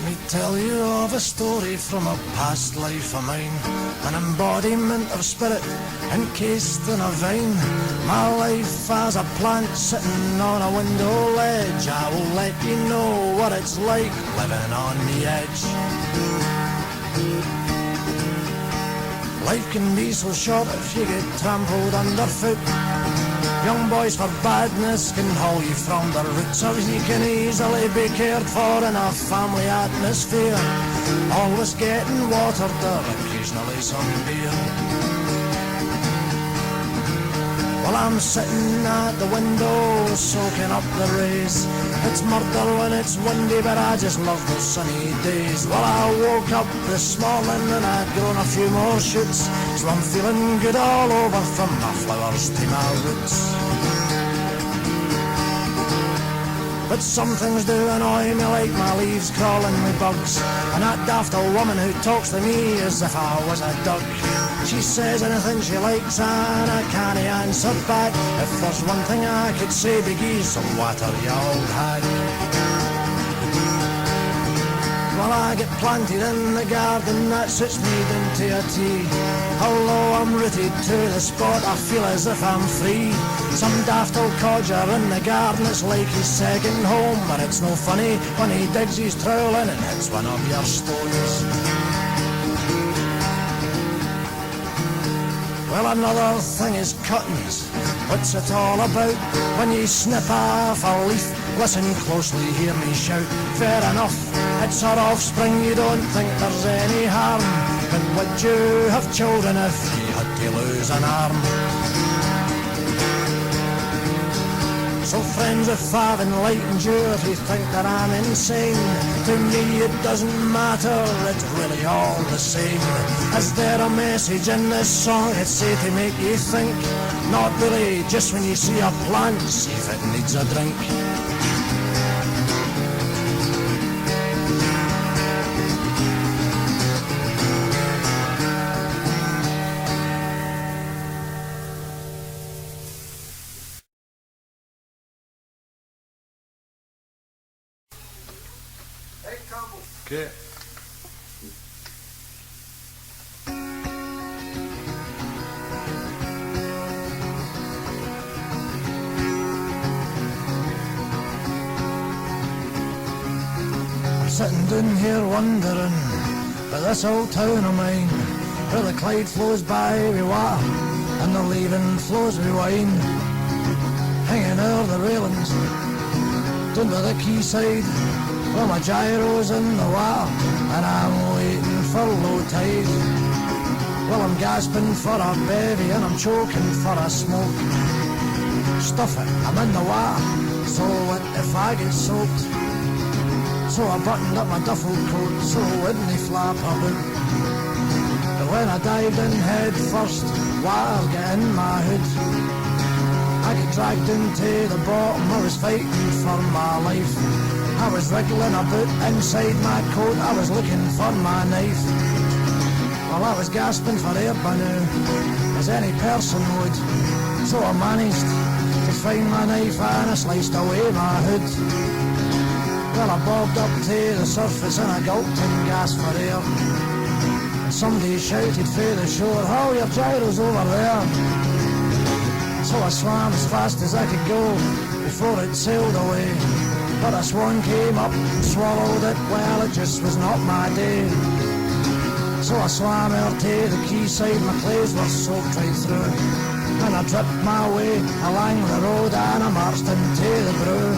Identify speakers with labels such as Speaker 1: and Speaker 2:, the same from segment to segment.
Speaker 1: me tell you of a story from a past life of mine, an embodiment of spirit encased in a vine. My life as a plant sitting on a window ledge, I will let you know what it's like living on the edge. Life can be so short if you get trampled underfoot. Young boys for badness can haul you from the roots, or you can easily be cared for in a family atmosphere. Always getting watered or occasionally some beer. Well, I'm sitting at the window soaking up the rays. It's murder when it's windy, but I just love those sunny days. Well, I woke up this morning and I'd grown a few more shoots, so I'm feeling good all over from my flowers to my roots. But some things do annoy me, like my leaves crawling with bugs, and that daft old woman who talks to me as if I was a duck. She says anything she likes and I can't answer back. If there's one thing I could say, begee some water, you old hag. Well, I get planted in the garden, that suits me down to a T. Although I'm rooted to the spot, I feel as if I'm free. Some daft old codger in the garden, it's like his second home. But it's no funny when he digs his trowel in and hits one of your stones. Well, another thing is cuttings. What's it all about? When you snip off a leaf, listen closely, hear me shout. Fair enough, it's our offspring, you don't think there's any harm. But would you have children if you had to lose an arm? So friends, if I've enlightened you, if you think that I'm insane, to me it doesn't matter, it's really all the same. Is there a message in this song it's say to make you think? Not really, just when you see a plant, see if it needs a drink.
Speaker 2: Okay.
Speaker 1: I'm sitting down here wondering about this old town of mine, where the Clyde flows by with water and the Leven flows with wine. Hanging over the railings down by the quayside, well, my gyro's in the water and I'm waiting for low tide. Well, I'm gasping for a bevy and I'm choking for a smoke. Stuff it, I'm in the water, so what if I get soaked? So I buttoned up my duffel coat so it wouldn't flap about. But when I dived in head first, water got in my hood. I got dragged into the bottom, I was fighting for my life. I was wriggling about inside my coat, I was looking for my knife. Well, I was gasping for air by now, as any person would. So I managed to find my knife and I sliced away my hood. Well, I bobbed up to the surface and I gulped and gasped for air. And somebody shouted through the shore, "Oh, your gyro's over there." So I swam as fast as I could go before it sailed away. But a swan came up and swallowed it, well, it just was not my day. So I swam out to the quayside, my clothes were soaked right through. And I dripped my way along the road and I marched into the brew.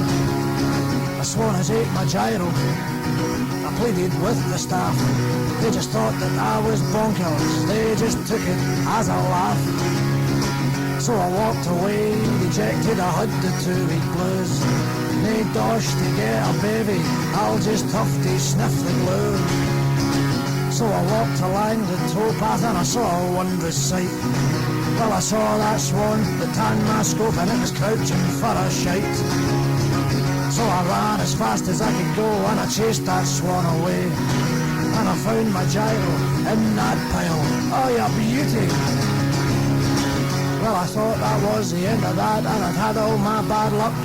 Speaker 1: A swan has ate my gyro, I pleaded with the staff. They just thought that I was bonkers, they just took it as a laugh. So I walked away, dejected, I had the 2-week blues. Nae dosh to get a baby, I'll just have to sniff the glue. So I walked along the towpath and I saw a wondrous sight. Well, I saw that swan that tanned my scope and it was crouching for a shite. So I ran as fast as I could go and I chased that swan away. And I found my gyro in that pile, oh you beauty. Well, I thought that was the end of that and I'd had all my bad luck.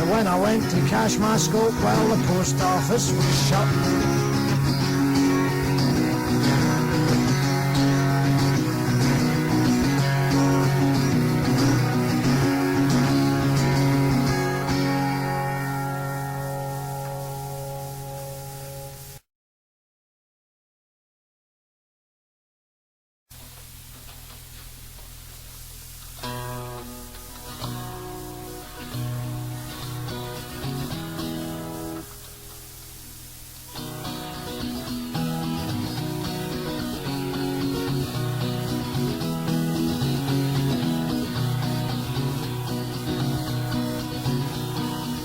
Speaker 1: But when I went to cash my scope, well, the post office was shut.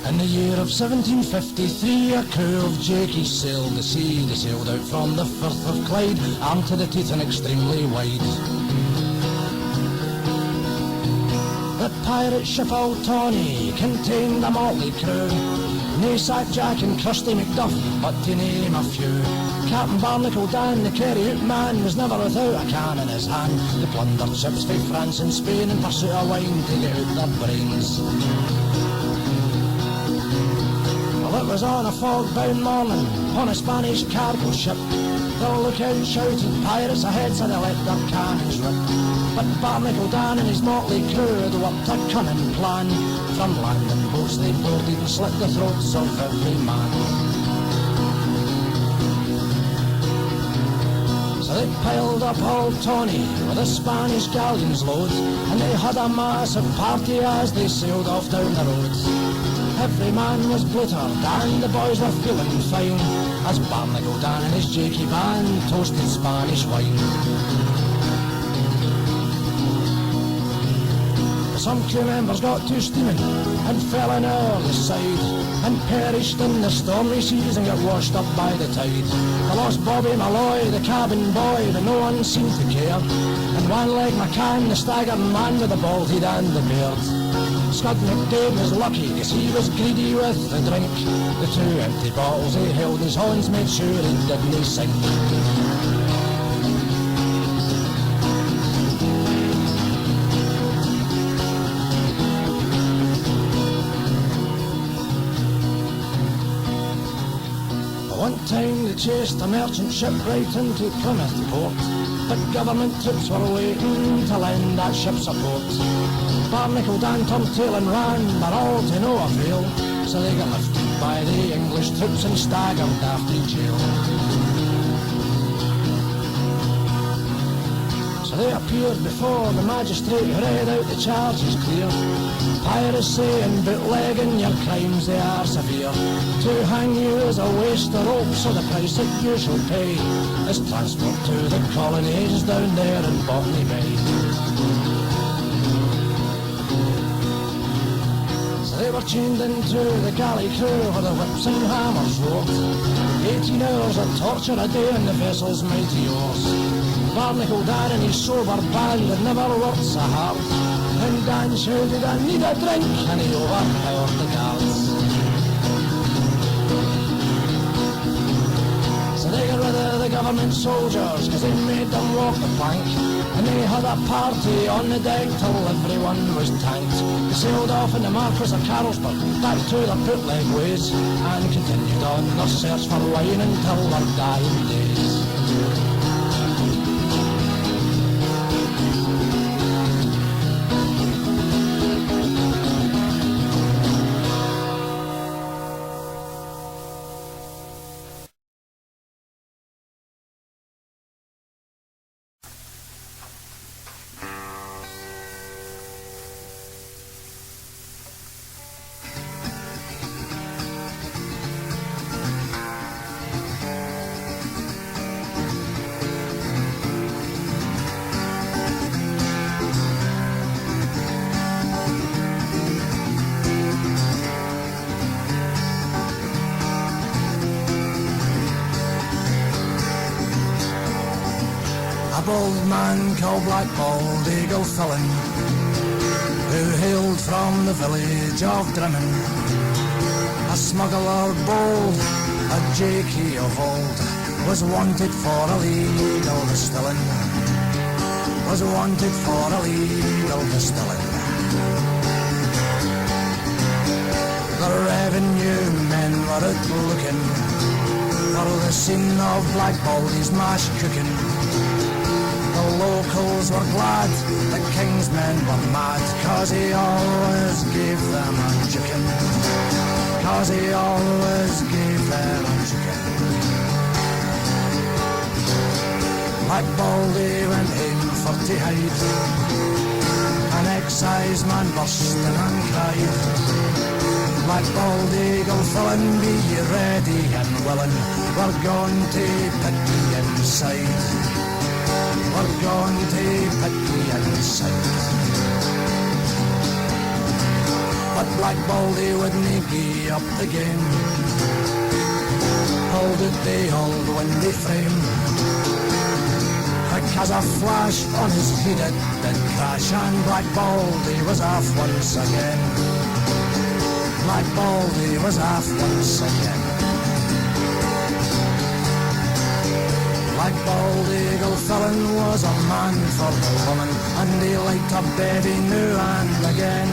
Speaker 1: In the year of 1753, a crew of Jakies sailed the sea. They sailed out from the Firth of Clyde, armed to the teeth and extremely wide. The pirate ship Old Tawny contained a motley crew. Nasack Jack and Crusty Macduff, but to name a few. Captain Barnacle Dan, the carry-out man, was never without a can in his hand. They plundered ships from France and Spain in pursuit of wine to get out their brains. Well, it was on a fog-bound morning, on a Spanish cargo ship. The lookout shouted, pirates ahead, so they let their cannons rip. But Barnacle Dan and his motley crew had worked a cunning plan. From landing boats they boarded and slit the throats of every man. So they piled up Old Tawny with a Spanish galleon's load, and they had a massive party as they sailed off down the road. Every man was blittered and the boys were feeling fine, as Barnacle Dan and his Jakey band toasted Spanish wine. Some crew members got too steaming and fell in o'er the side, and perished in the stormy seas and got washed up by the tide. They lost Bobby Malloy, the cabin boy, but no one seemed to care, and One Leg McCann, the staggering man with the bald head and the beard. Scud McDade was lucky, cause he was greedy with the drink. The 2 empty bottles he held in his horns made sure he didn't sink. One time they chased a merchant ship right into Plymouth port, but government troops were waiting to lend that ship support. Barnacle Dan turned tail and ran, but all to no avail, so they got lifted by the English troops and staggered after jail. So they appeared before the magistrate who read out the charges clear. Piracy and bootlegging, your crimes they are severe. To hang you is a waste of rope, so the price that you shall pay is transport to the colonies down there in Botany Bay. They were chained into the galley crew where the whips and hammers roared. 18 hours of torture a day on the vessel's mighty oars. Barnacle Dan and his sober band had never worked so hard. And Dan shouted, I need a drink, and he overpowered the guards. So they got rid of the government soldiers, cause they made them walk the plank. And they had a party on the deck till everyone was tanked. They sailed off in the Marquis of Carlsberg, back to their bootleg ways, and continued on their search for wine until their dying days. Bold man called Black Baldy Gilfillin, who hailed from the village of Drimmen. A smuggler bold, a Jakey of old, was wanted for illegal distilling, was wanted for illegal distilling. The revenue men were out looking for the scene of Black Baldy's mash cooking. The locals were glad, the king's men were mad, 'cause he always gave them a chicken. 'Cause he always gave them a chicken. Black Baldy went in for to hide. An excise man burst in and cried, Black Baldy, Gilfillin, be ye ready and willing, we're going to put ye inside. We're going to put ye inside. But Black Baldy wouldn't gie up the game, pulled at the old windy frame. Because a flash on his head it did crash, and Black Baldy was off once again. Black Baldy was off once again. Black Baldy Gilfillin was a man for the woman, and he liked a baby now and again.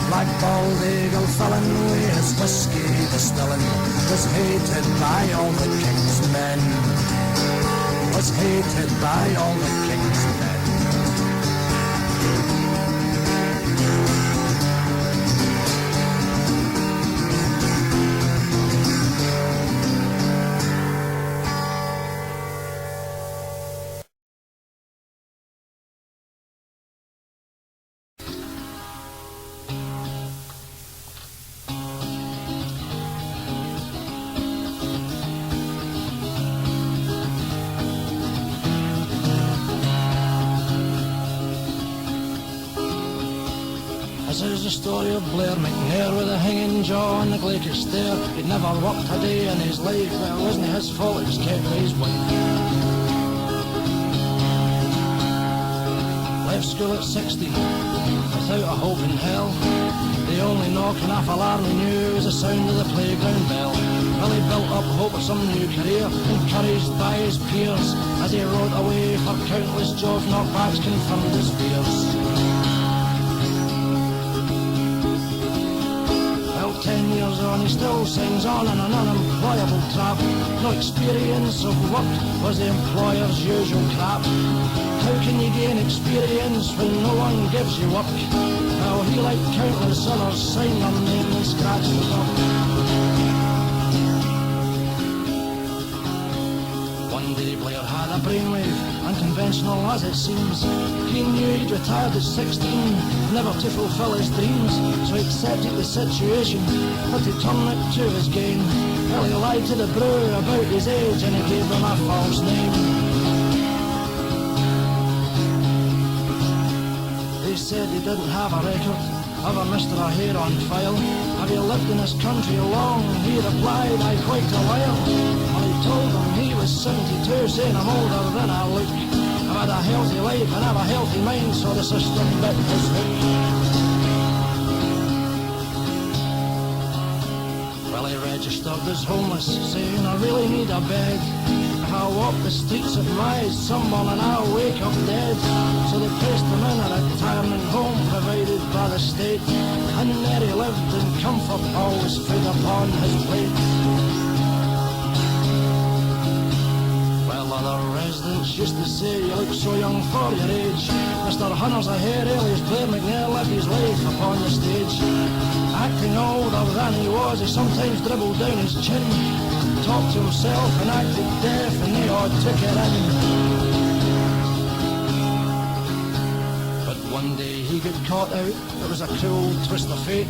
Speaker 1: Black Baldy Gilfillin with his whiskey distilling was hated by all the king's men. Was hated by all the king's men. This is the story of Blair McNair with a hanging jaw and the glaikit stare. He'd never worked a day in his life, but it wasn't his fault, it was kept by his wife. Left school at 16, without a hope in hell. The only knocking off alarm he knew was the sound of the playground bell. Well, he built up hope of some new career, encouraged by his peers, as he rode away for countless jobs, knockbacks confirmed his fears. 10 years on, he still sings on in an unemployable trap. No experience of work was the employer's usual crap. How can you gain experience when no one gives you work? Now he, like countless others, signed their name and scratched the top. One day Blair had a brainwave, unconventional as it seems. He knew he'd retired at 16, never to fulfill his dreams, so he accepted the situation, but to turn it to his gain. Well, he lied to the brew about his age, and he gave them a false name. They said he didn't have a record, ever missed a hair on file. Have you lived in this country long? He replied, "Aye, quite a while." Well, he told them he was 72, saying, "I'm older than I look. I've had a healthy life and have a healthy mind, so the system bit his hook." Well, he registered as homeless, saying, "I really need a bed. If I walk the streets of my some morning, I'll wake up dead." So they placed him in a retirement home provided by the state, and there he lived in comfort, always food upon his plate. Other residents used to say, "You look so young for your age." Mr. Hunter's a hair alias Blair McNair lived his life upon the stage. Acting older than he was, he sometimes dribbled down his chin, talked to himself and acted deaf, and they all took it in. But one day he got caught out, it was a cruel twist of fate.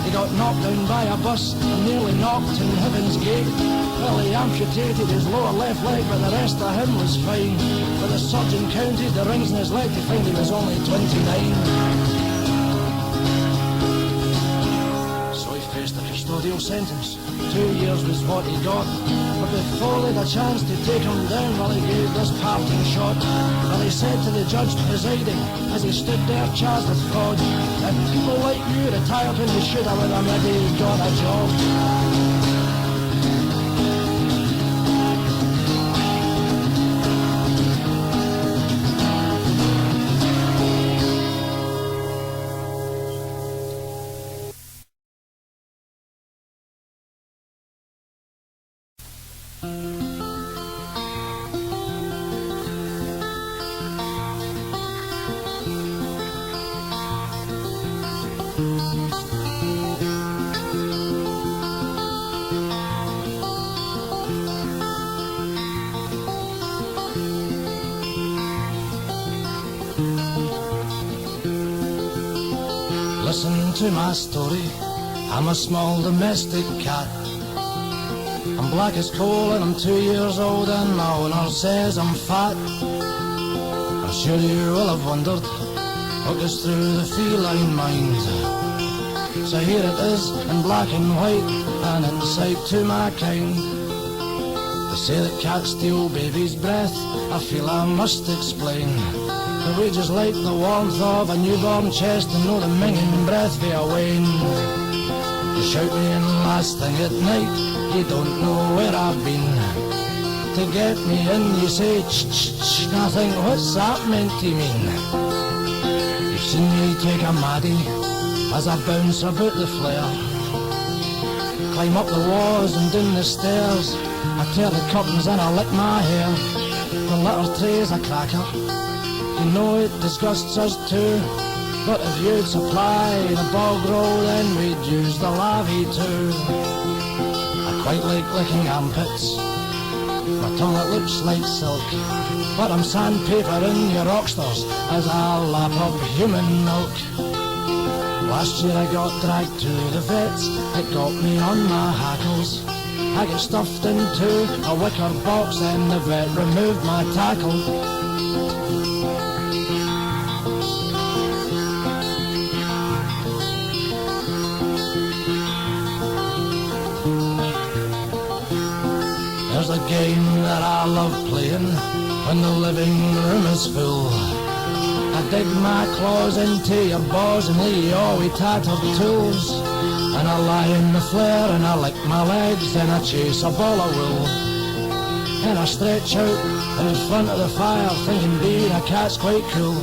Speaker 1: He got knocked down by a bus and nearly knocked in heaven's gate. Well, he amputated his lower left leg, but the rest of him was fine. But the surgeon counted the rings in his leg to find he was only 29. So he faced a custodial sentence. 2 years was what he got. But before they'd a chance to take him down, well, he gave this parting shot. Well, he said to the judge presiding, as he stood there charged with fraud, "If people like you retired when they should have, would have maybe got a job." listen to my story. I'm a small domestic cat. I'm black as coal and I'm 2 years old, and my owner says I'm fat. I'm sure you will have wondered what goes through the feline mind. So here it is in black and white, an insight to my kind. They say that cats steal baby's breath. I feel I must explain that we just like the warmth of a newborn chest and know the minging breath via wane. You shout me in last thing at night, you don't know where I've been. To get me in you say ch-ch-ch, and I think what's that meant to mean? You've seen me take a maddie as I bounce about the flare, climb up the walls and down the stairs. I tear the curtains and I lick my hair. The litter tray's a cracker, you know it disgusts us too. But if you'd supply the bog roll, then we'd use the lavvy too. I quite like licking armpits, my tongue it looks like silk, but I'm sandpapering your rocksters as I lap up human milk. Last year I got dragged to the vets, it got me on my hackles. I get stuffed into a wicker box and the vet removed my tackle. There's a game that I love playing when the living room is full. I dig my claws into your balls and lay you all with tattered tools. And I lie in the flare and I lick my legs and I chase a ball of wool. And I stretch out in front of the fire thinking being a cat's quite cool.